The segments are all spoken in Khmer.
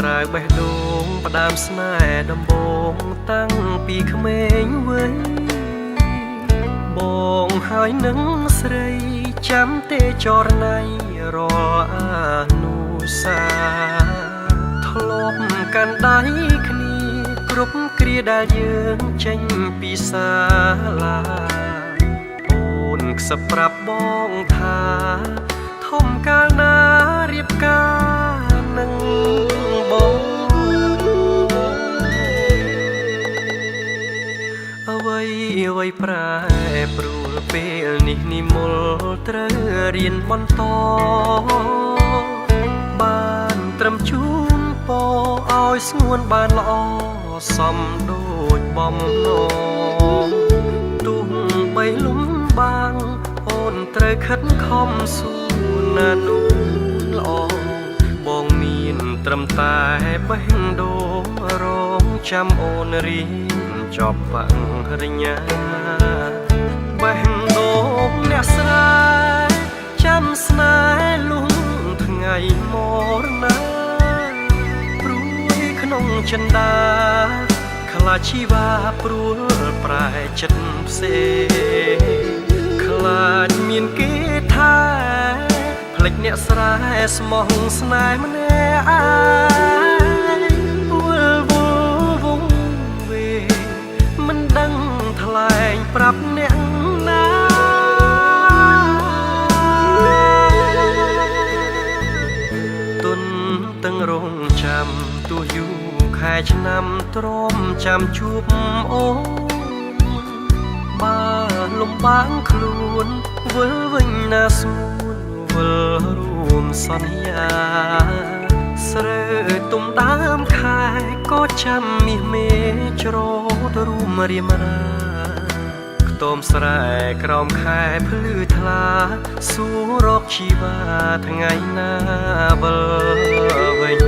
រើបេះដូងផ្ដើមស្នេហ៍ដំបូងតាំងពីក្មេងវ័យបងហើយនឹងស្រីចាំទេចរណៃរាល់អនុសាធ្លាប់កាន់ដៃគ្នាគ្រប់គ្រាដែលយើងចេញពីសាលាអូនខ្សឹបប្រាប់បងថាធំកាលណារៀបការនឹងបងអ្វីប្រែប្រួលពេលនេះនិមលត្រូវរៀនបន្តបានត្រឹមជូនពរឲ្យស្ងួនបានល្អសមដូចបំណងទុំបីលំបាំងអូនត្រូវខិតខំស៊ូណានោះល្អបងមានត្រឹមតែបេះដូងរងចាំអូនរៀនចប់បរិញ្ញាបេះដូងអ្នកស្រីចាំស្នេហ៍លុងថ្ងៃមរណាព្រួយក្នុងចិន្តាខ្លាចជីវ៉ាព្រួលប្រែចិត្តផ្សេងខ្លាចមានគេថាភ្លេចអ្នកស្រែស្មោះស្នេហ៍ម្នាក់ឯងវល់វងវេមិនដឹងថ្លែងប្រាប់អ្នកណាទុនទាំងរងចាំទោះយូរខែឆ្នាំទ្រាំចាំជួបអូនបើលំបាំងខ្លួនវិលវិញណាស្មួនវិលរួមសន្យាស្រើទុំដើមខែក៏ចាំមាសមេច្រត់រួមរៀមរាខ្ទមស្រែក្រោមខែភ្លឺថ្លាសួររកជីវ៉ាថ្ងៃណាវិលវិញ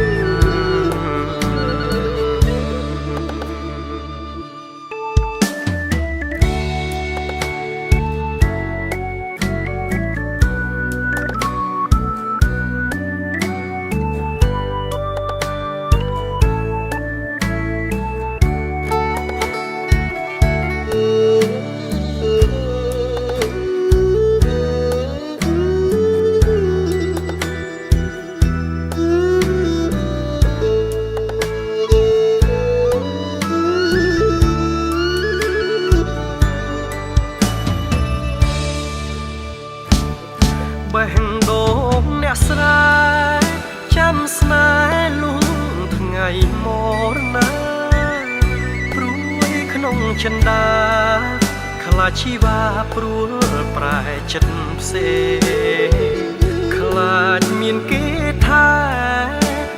បេះដូងអ្នកស្រីចាំស្នេហ៍លុងថ្ងៃមរណាព្រួយក្នុងចិន្តាខ្លាចជីវ៉ាព្រួលប្រែចិត្តផ្សេងខ្លាចមានគេថា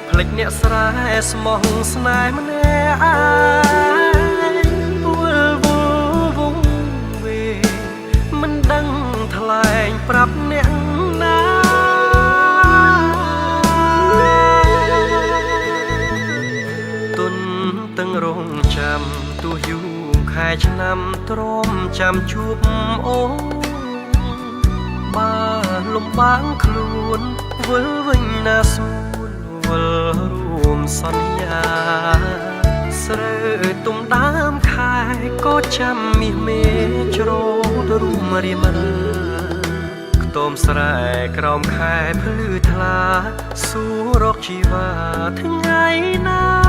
ភ្លេចអ្នកស្រែស្មោះស្នេហ៍ម្នាក់ឯងវល់វងវេមិនដឹងថ្លែងប្រាប់អ្នកណាទុនទាំងរងចាំទោះយូរខែឆ្នាំទ្រាំចាំជួបអូនបើលំបាំងខ្លួនវិលវិញណាស្មួនវិលរួមសន្យាស្រើទុំដើមខែក៏ចាំមាសមេច្រត់រួមរៀមរាខ្ទមស្រែក្រោមខែភ្លឺថ្លាសួររកជីវ៉ាថ្ងៃណា